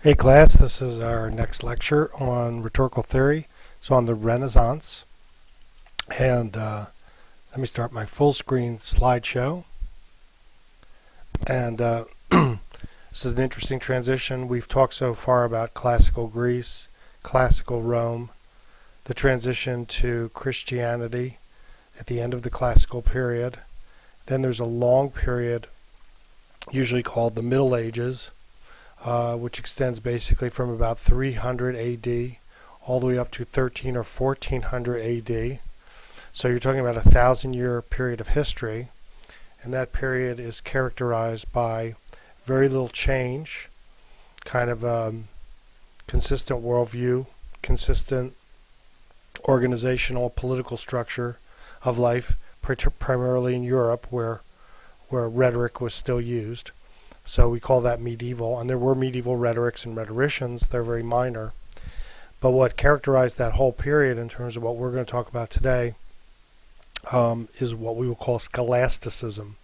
Hey class, this is our next lecture on rhetorical theory. So on the Renaissance. And let me start my full screen slideshow. And this is an interesting transition. We've talked so far about classical Greece, classical Rome, the transition to Christianity at the end of the classical period. Then there's a long period, usually called the Middle Ages, which extends basically from about 300 AD all the way up to 13 or 1400 AD. So you're talking about a 1,000-year period of history, and that period is characterized by very little change, kind of consistent worldview, consistent organizational political structure of life, primarily in Europe where rhetoric was still used. So we call that medieval, and there were medieval rhetorics and rhetoricians. They're very minor. But what characterized that whole period in terms of what we're going to talk about today is what we will call scholasticism.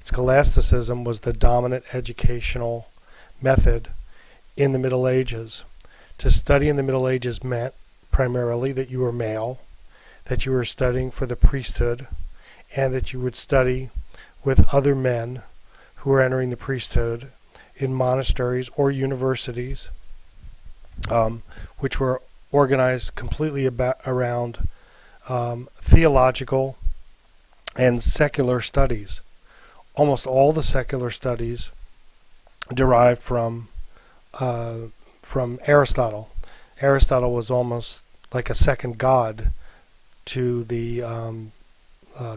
Scholasticism was the dominant educational method in the Middle Ages. To study in the Middle Ages meant primarily that you were male, that you were studying for the priesthood, and that you would study with other men who were entering the priesthood in monasteries or universities, which were organized completely around theological and secular studies. Almost all the secular studies derived from Aristotle. Aristotle was almost like a second god to the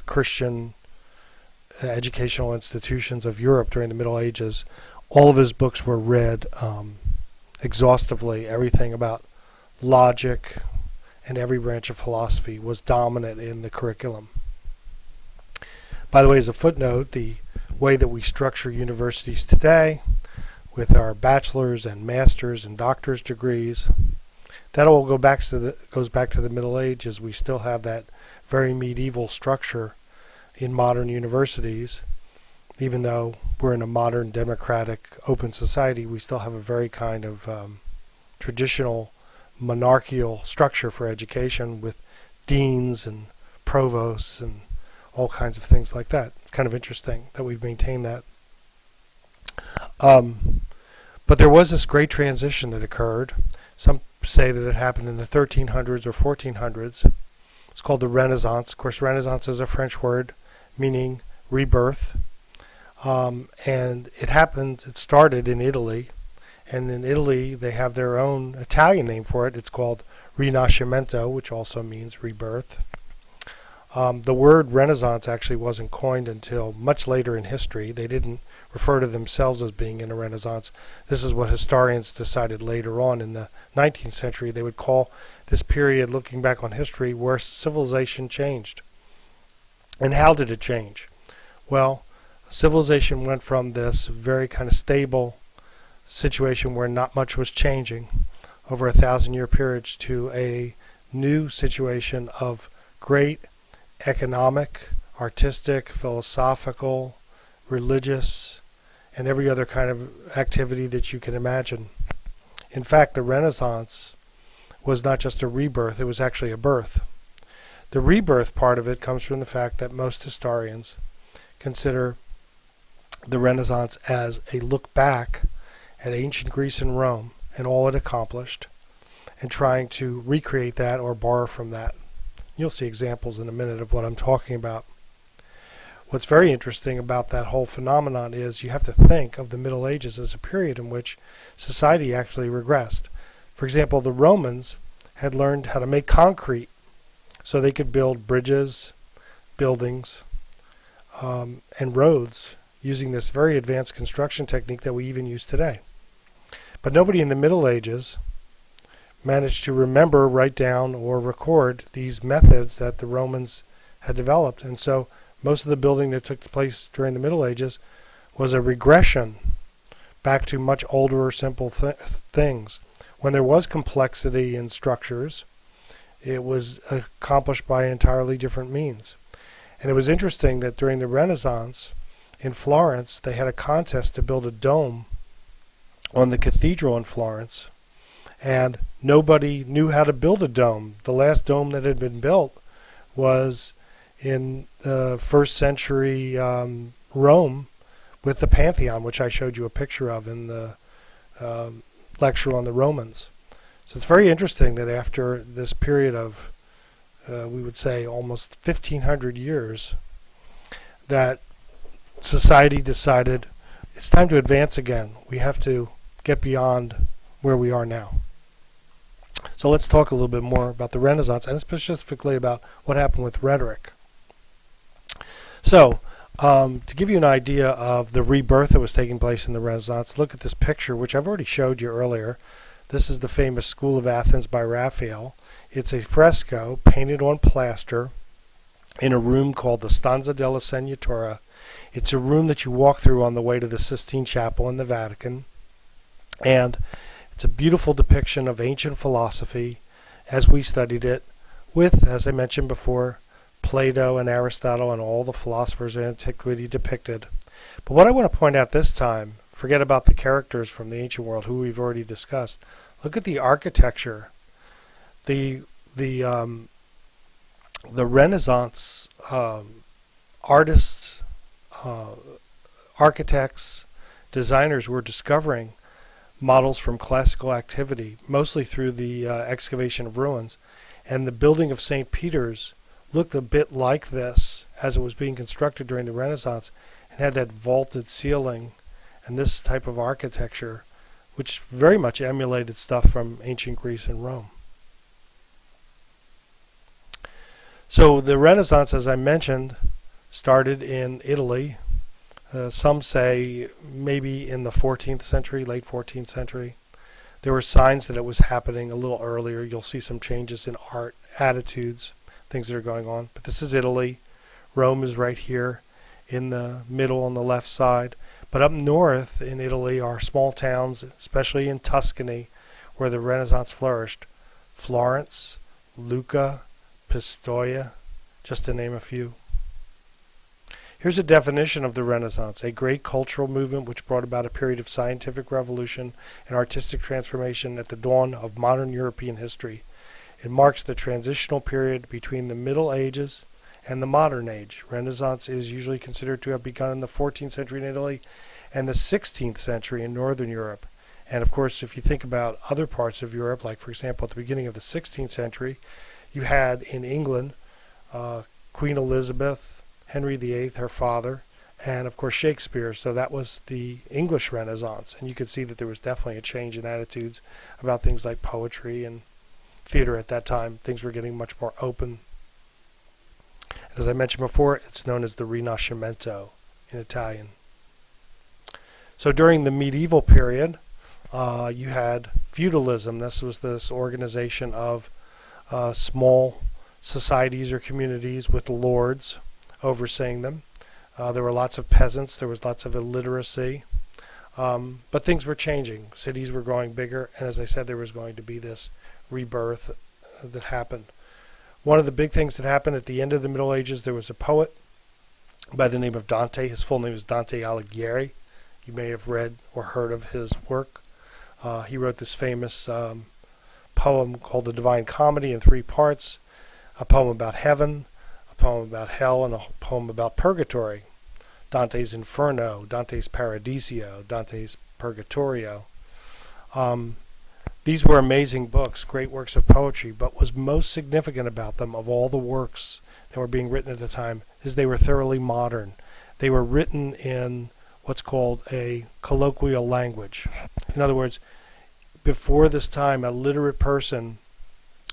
Christian educational institutions of Europe during the Middle Ages. All of his books were read exhaustively. Everything about logic and every branch of philosophy was dominant in the curriculum. By the way, as a footnote, the way that we structure universities today with our bachelor's and master's and doctor's degrees, that all goes back to the Middle Ages. We still have that very medieval structure in modern universities. Even though we're in a modern democratic open society, we still have a very kind of traditional monarchical structure for education with deans and provosts and all kinds of things like that. It's kind of interesting that we've maintained that. But there was this great transition that occurred. Some say that it happened in the 1300s or 1400s. It's called the Renaissance. Of course, Renaissance is a French word meaning rebirth. And it started in Italy. And in Italy, they have their own Italian name for it. It's called Rinascimento, which also means rebirth. The word Renaissance actually wasn't coined until much later in history. They didn't refer to themselves as being in a Renaissance. This is what historians decided later on in the 19th century. They would call this period, looking back on history, where civilization changed. And how did it change? Well, civilization went from this very kind of stable situation where not much was changing over a 1,000-year period to a new situation of great economic, artistic, philosophical, religious, and every other kind of activity that you can imagine. In fact, the Renaissance was not just a rebirth, it was actually a birth. The rebirth part of it comes from the fact that most historians consider the Renaissance as a look back at ancient Greece and Rome and all it accomplished, and trying to recreate that or borrow from that. You'll see examples in a minute of what I'm talking about. What's very interesting about that whole phenomenon is you have to think of the Middle Ages as a period in which society actually regressed. For example, the Romans had learned how to make concrete so they could build bridges, buildings, and roads using this very advanced construction technique that we even use today. But nobody in the Middle Ages managed to remember, write down, or record these methods that the Romans had developed. And so most of the building that took place during the Middle Ages was a regression back to much older, simple things. When there was complexity in structures, it was accomplished by entirely different means. And it was interesting that during the Renaissance in Florence, they had a contest to build a dome on the cathedral in Florence, and nobody knew how to build a dome. The last dome that had been built was in first century Rome with the Pantheon, which I showed you a picture of in the lecture on the Romans. So it's very interesting that after this period of, we would say, almost 1,500 years, that society decided it's time to advance again. We have to get beyond where we are now. So let's talk a little bit more about the Renaissance, and specifically about what happened with rhetoric. So, to give you an idea of the rebirth that was taking place in the Renaissance, look at this picture, which I've already showed you earlier. This is the famous School of Athens by Raphael. It's a fresco painted on plaster in a room called the Stanza della Segnatura. It's a room that you walk through on the way to the Sistine Chapel in the Vatican. And it's a beautiful depiction of ancient philosophy as we studied it with, as I mentioned before, Plato and Aristotle and all the philosophers of antiquity depicted. But what I want to point out this time, forget about the characters from the ancient world who we've already discussed. Look at the architecture. The Renaissance artists, architects, designers were discovering models from classical activity, mostly through the excavation of ruins. And the building of St. Peter's looked a bit like this as it was being constructed during the Renaissance, and had that vaulted ceiling and this type of architecture, which very much emulated stuff from ancient Greece and Rome. So the Renaissance, as I mentioned, started in Italy. Some say maybe in the 14th century, late 14th century. There were signs that it was happening a little earlier. You'll see some changes in art, attitudes, things that are going on. But this is Italy. Rome is right here in the middle on the left side. But up north in Italy are small towns, especially in Tuscany, where the Renaissance flourished. Florence, Lucca, Pistoia, just to name a few. Here's a definition of the Renaissance: a great cultural movement which brought about a period of scientific revolution and artistic transformation at the dawn of modern European history. It marks the transitional period between the Middle Ages and the modern age. Renaissance is usually considered to have begun in the 14th century in Italy and the 16th century in Northern Europe. And of course, if you think about other parts of Europe, like for example at the beginning of the 16th century, you had in England Queen Elizabeth, Henry VIII, her father, and of course Shakespeare. So that was the English Renaissance. And you could see that there was definitely a change in attitudes about things like poetry and theater at that time. Things were getting much more open. As I mentioned before, it's known as the Rinascimento in Italian. So during the medieval period, you had feudalism. This was this organization of small societies or communities with lords overseeing them. There were lots of peasants. There was lots of illiteracy. But things were changing. Cities were growing bigger. And as I said, there was going to be this rebirth that happened. One of the big things that happened at the end of the Middle Ages, there was a poet by the name of Dante. His full name is Dante Alighieri. You may have read or heard of his work. He wrote this famous poem called The Divine Comedy in 3 parts, a poem about heaven, a poem about hell, and a poem about purgatory. Dante's Inferno, Dante's Paradiso, Dante's Purgatorio. These were amazing books, great works of poetry, but what was most significant about them, of all the works that were being written at the time, is they were thoroughly modern. They were written in what's called a colloquial language. In other words, before this time, a literate person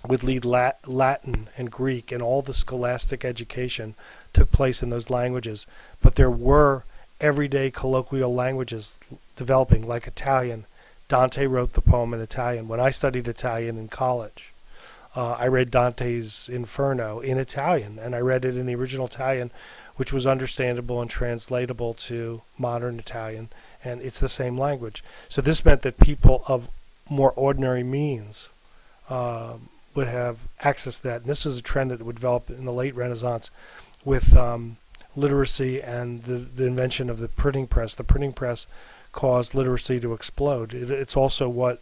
would lead Latin and Greek, and all the scholastic education took place in those languages. But there were everyday colloquial languages developing, like Italian. Dante wrote the poem in Italian. When I studied Italian in college, I read Dante's Inferno in Italian, and I read it in the original Italian, which was understandable and translatable to modern Italian, and it's the same language. So this meant that people of more ordinary means would have access to that. And this is a trend that would develop in the late Renaissance with literacy and the invention of the printing press. The printing press caused literacy to explode. It's also what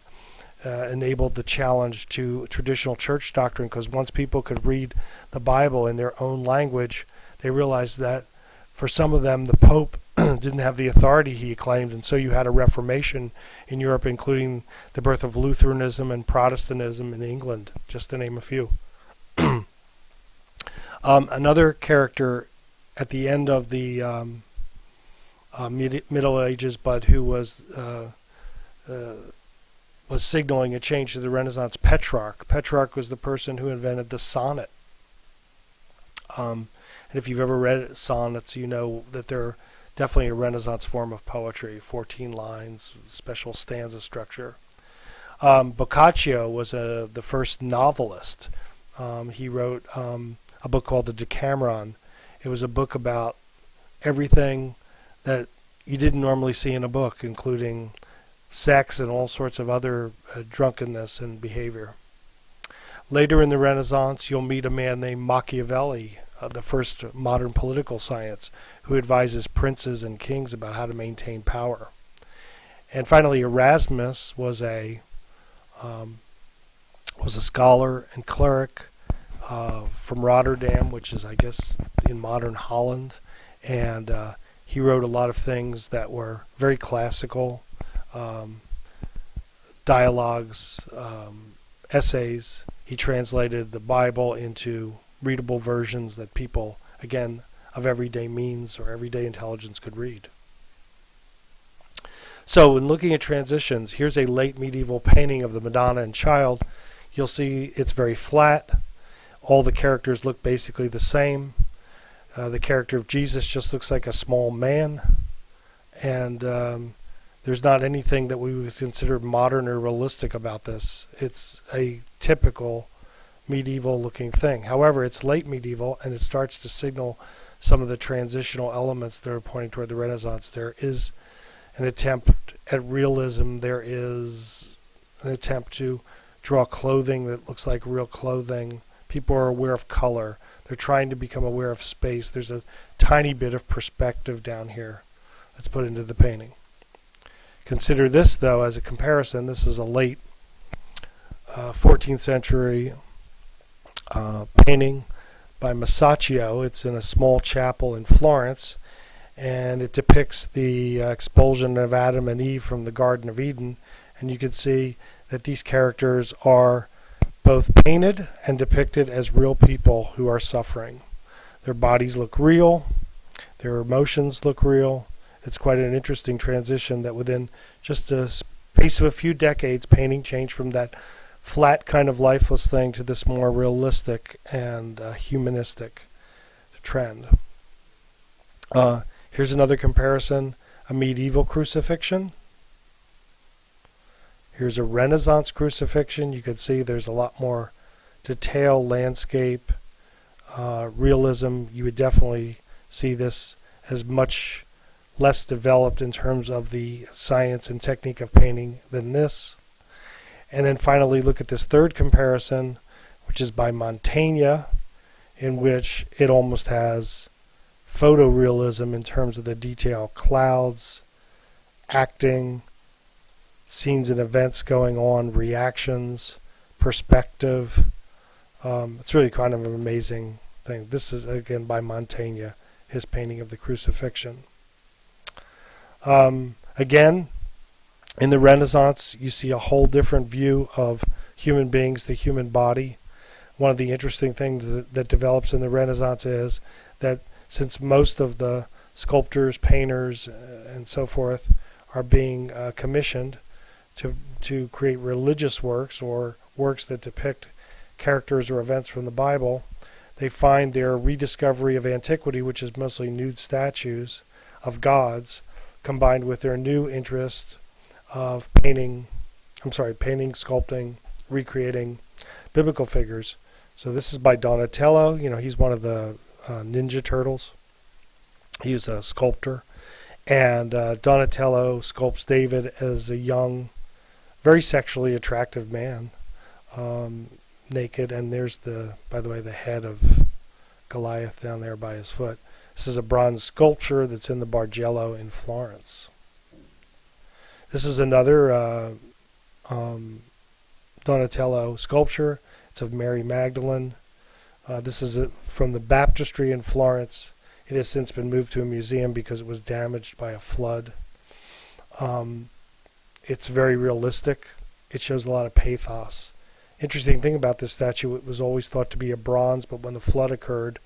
enabled the challenge to traditional church doctrine, because once people could read the Bible in their own language, they realized that for some of them the Pope didn't have the authority he claimed, and so you had a Reformation in Europe, including the birth of Lutheranism and Protestantism in England, just to name a few. Another character at the end of the Middle Ages, but who was signaling a change to the Renaissance, Petrarch. Petrarch was the person who invented the sonnet. And if you've ever read sonnets, you know that they're definitely a Renaissance form of poetry. 14 lines, special stanza structure. Boccaccio was the first novelist. He wrote a book called the Decameron. It was a book about everything that you didn't normally see in a book, including sex and all sorts of other drunkenness and behavior. Later in the Renaissance, you'll meet a man named Machiavelli, the first modern political science, who advises princes and kings about how to maintain power. And finally, Erasmus was a scholar and cleric from Rotterdam, which is, I guess, in modern Holland, and he wrote a lot of things that were very classical, dialogues, essays. He translated the Bible into readable versions that people, again, of everyday means or everyday intelligence could read. So in looking at transitions, here's a late medieval painting of the Madonna and Child. You'll see it's very flat. All the characters look basically the same. The character of Jesus just looks like a small man. And there's not anything that we would consider modern or realistic about this. It's a typical medieval looking thing. However, it's late medieval, and it starts to signal some of the transitional elements that are pointing toward the Renaissance. There is an attempt at realism. There is an attempt to draw clothing that looks like real clothing. People are aware of color. They're trying to become aware of space. There's a tiny bit of perspective down here that's put into the painting. Consider this, though, as a comparison. This is a late 14th century painting by Masaccio. It's in a small chapel in Florence, and it depicts the expulsion of Adam and Eve from the Garden of Eden. And you can see that these characters are both painted and depicted as real people who are suffering. Their bodies look real. Their emotions look real. It's quite an interesting transition that within just a space of a few decades, painting changed from that flat kind of lifeless thing to this more realistic and humanistic trend. Here's another comparison, a medieval crucifixion. Here's a Renaissance crucifixion. You can see there's a lot more detail, landscape, realism. You would definitely see this as much less developed in terms of the science and technique of painting than this. And then finally look at this third comparison, which is by Mantegna, in which it almost has photorealism in terms of the detail, clouds, acting, scenes and events going on, reactions, perspective. It's really kind of an amazing thing. This is, again, by Mantegna, his painting of the crucifixion. Again, in the Renaissance, you see a whole different view of human beings, the human body. One of the interesting things that develops in the Renaissance is that since most of the sculptors, painters, and so forth are being commissioned to create religious works or works that depict characters or events from the Bible, they find their rediscovery of antiquity, which is mostly nude statues of gods, combined with their new interest of painting, sculpting, recreating biblical figures. So this is by Donatello. You know, he's one of the Ninja Turtles. He was a sculptor. And Donatello sculpts David as a young, very sexually attractive man, naked. And there's by the way, the head of Goliath down there by his foot. This is a bronze sculpture that's in the Bargello in Florence. This is another Donatello sculpture. It's of Mary Magdalene. This is from the baptistry in Florence. It has since been moved to a museum because it was damaged by a flood. It's very realistic. It shows a lot of pathos. Interesting thing about this statue, it was always thought to be a bronze, but when the flood occurred,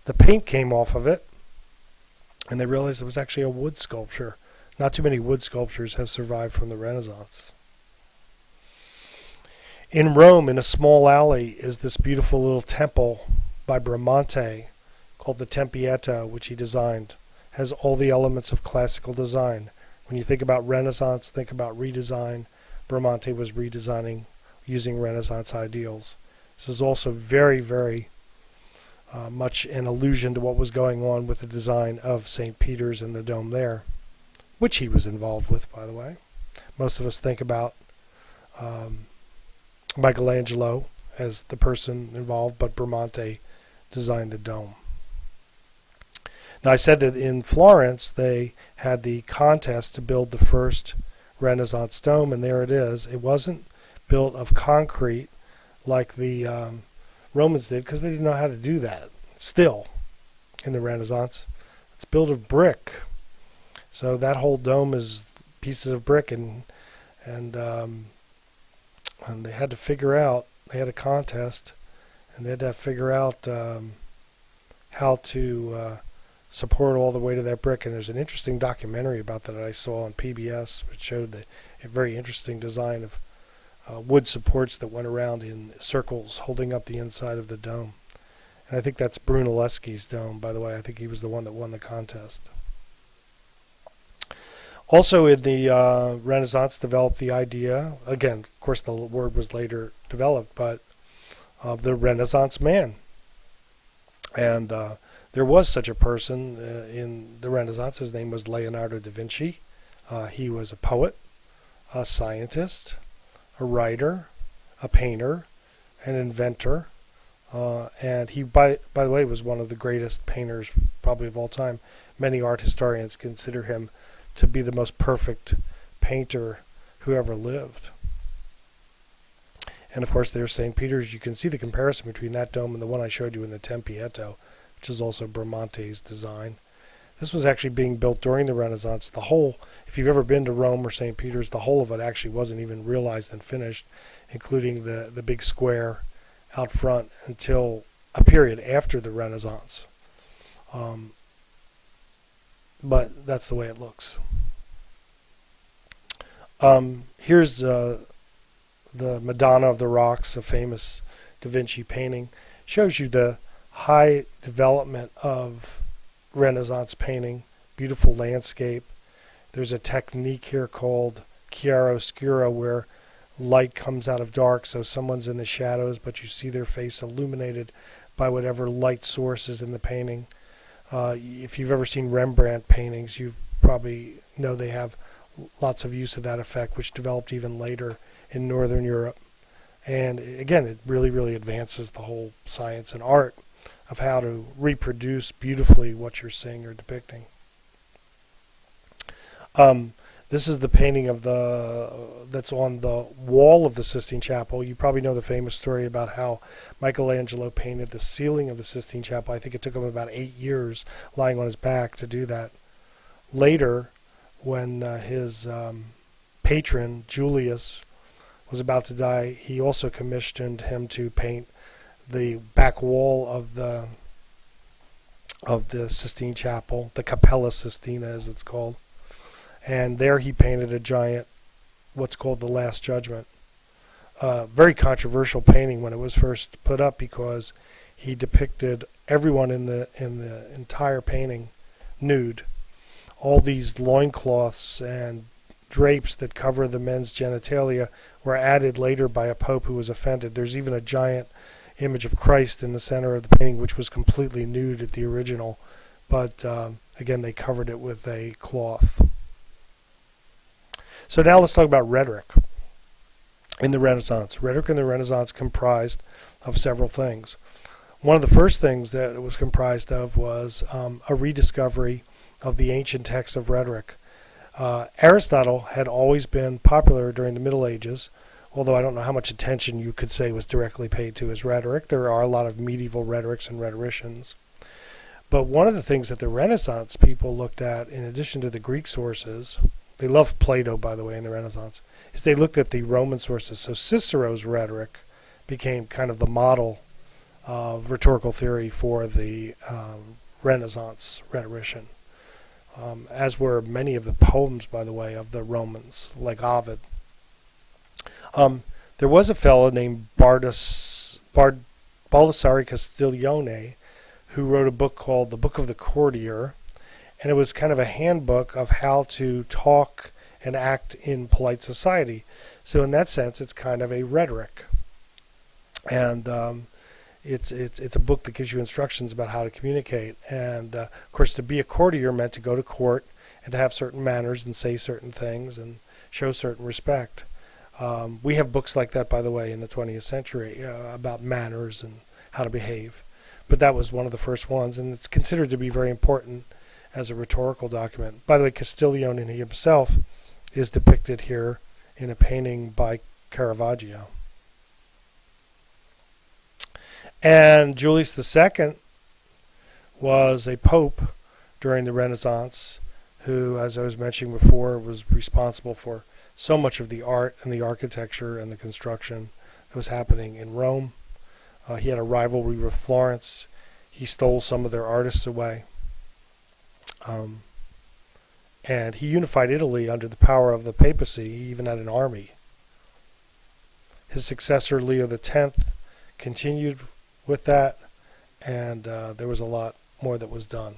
the paint came off of it, and they realized it was actually a wood sculpture. Not too many wood sculptures have survived from the Renaissance. In Rome, in a small alley, is this beautiful little temple by Bramante called the Tempietto, which he designed. Has all the elements of classical design. When you think about Renaissance, think about redesign. Bramante was redesigning using Renaissance ideals. This is also very, very much an allusion to what was going on with the design of St. Peter's and the dome there, which he was involved with, by the way. Most of us think about Michelangelo as the person involved, but Bramante designed the dome. Now, I said that in Florence they had the contest to build the first Renaissance dome, and there it is. It wasn't built of concrete like the Romans did, because they didn't know how to do that still in the Renaissance. It's built of brick. So that whole dome is pieces of brick, and they had to figure out, they had a contest, and they had to figure out how to support all the weight of that brick. And there's an interesting documentary about that I saw on PBS, which showed a very interesting design of wood supports that went around in circles holding up the inside of the dome. And I think that's Brunelleschi's dome, by the way. I think he was the one that won the contest. Also in the Renaissance developed the idea, again, of course the word was later developed, but of the Renaissance man. And there was such a person in the Renaissance. His name was Leonardo da Vinci. He was a poet, a scientist, a writer, a painter, an inventor, and he, by the way, was one of the greatest painters probably of all time. Many art historians consider him to be the most perfect painter who ever lived. And of course there's St. Peter's. You can see the comparison between that dome and the one I showed you in the Tempietto, which is also Bramante's design. This was actually being built during the Renaissance. The whole, if you've ever been to Rome or St. Peter's, the whole of it actually wasn't even realized and finished, including the big square out front, until a period after the Renaissance. But that's the way it looks. Here's the Madonna of the Rocks, a famous Da Vinci painting. Shows you the high development of Renaissance painting, beautiful landscape. There's a technique here called chiaroscuro, where light comes out of dark, so someone's in the shadows, but you see their face illuminated by whatever light source is in the painting. If you've ever seen Rembrandt paintings, you probably know they have lots of use of that effect, which developed even later in Northern Europe. And again, it really, really advances the whole science and art of how to reproduce beautifully what you're seeing or depicting. This is the painting of that's on the wall of the Sistine Chapel. You probably know the famous story about how Michelangelo painted the ceiling of the Sistine Chapel. I think it took him about 8 years lying on his back to do that. Later, when his patron, Julius, was about to die, he also commissioned him to paint the back wall of the Sistine Chapel, the Capella Sistina as it's called. And there he painted a giant, what's called the Last Judgment. Very controversial painting when it was first put up, because he depicted everyone in the entire painting nude. All these loincloths and drapes that cover the men's genitalia were added later by a pope who was offended. There's even a giant image of Christ in the center of the painting, which was completely nude at the original, but again, they covered it with a cloth. So now let's talk about rhetoric in the Renaissance. Rhetoric in the Renaissance comprised of several things. One of the first things that it was comprised of was a rediscovery of the ancient texts of rhetoric. Aristotle had always been popular during the Middle Ages, although I don't know how much attention you could say was directly paid to his rhetoric. There are a lot of medieval rhetorics and rhetoricians. But one of the things that the Renaissance people looked at, in addition to the Greek sources, they loved Plato, by the way, in the Renaissance, is they looked at the Roman sources. So Cicero's rhetoric became kind of the model of rhetorical theory for the Renaissance rhetorician, as were many of the poems, by the way, of the Romans, like Ovid. There was a fellow named Baldassare Castiglione who wrote a book called The Book of the Courtier, and it was kind of a handbook of how to talk and act in polite society. So in that sense, it's kind of a rhetoric. And it's a book that gives you instructions about how to communicate. And of course, to be a courtier meant to go to court and to have certain manners and say certain things and show certain respect. We have books like that, by the way, in the 20th century about manners and how to behave. But that was one of the first ones, and it's considered to be very important as a rhetorical document. By the way, Castiglione himself is depicted here in a painting by Caravaggio. And Julius II was a pope during the Renaissance who, as I was mentioning before, was responsible for so much of the art and the architecture and the construction that was happening in Rome. He had a rivalry with Florence. He stole some of their artists away. And he unified Italy under the power of the papacy. He even had an army. His successor, Leo X, continued with that, and there was a lot more that was done.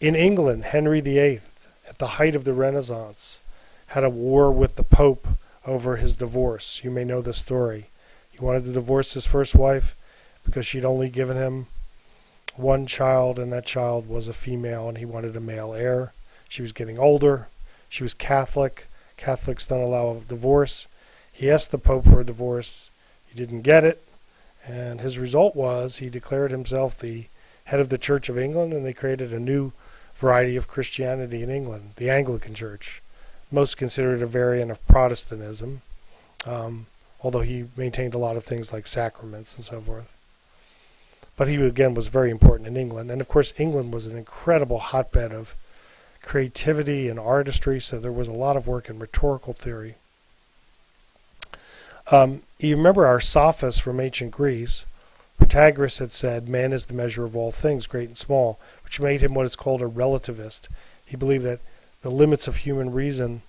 In England, Henry VIII, at the height of the Renaissance, had a war with the Pope over his divorce. You may know the story. He wanted to divorce his first wife because she'd only given him one child, and that child was a female, and he wanted a male heir. She was getting older. She was Catholic. Catholics don't allow a divorce. He asked the Pope for a divorce. He didn't get it, and his result was he declared himself the head of the Church of England, and they created a new variety of Christianity in England, the Anglican Church. Most consider it a variant of Protestantism, although he maintained a lot of things like sacraments and so forth. But he, again, was very important in England. And, of course, England was an incredible hotbed of creativity and artistry, so there was a lot of work in rhetorical theory. You remember our sophists from ancient Greece. Protagoras had said, man is the measure of all things, great and small, which made him what is called a relativist. He believed that the limits of human reason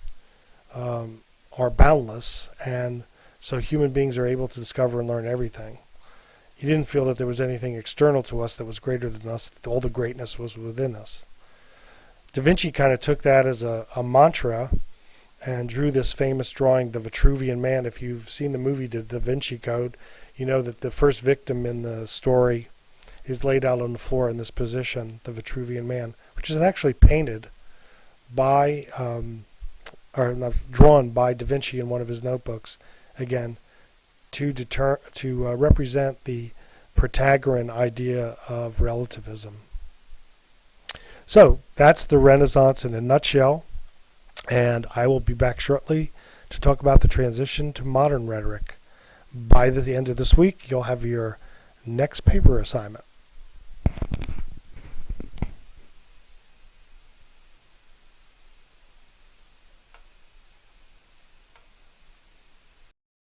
are boundless, and so human beings are able to discover and learn everything. He didn't feel that there was anything external to us that was greater than us, that all the greatness was within us. DaVinci kind of took that as a mantra and drew this famous drawing, the Vitruvian Man. If you've seen the movie The DaVinci Code, you know that the first victim in the story is laid out on the floor in this position, the Vitruvian Man, which is actually painted by, drawn by Da Vinci in one of his notebooks, again, to represent the Protagoran idea of relativism. So that's the Renaissance in a nutshell, and I will be back shortly to talk about the transition to modern rhetoric. By the end of this week, you'll have your next paper assignment.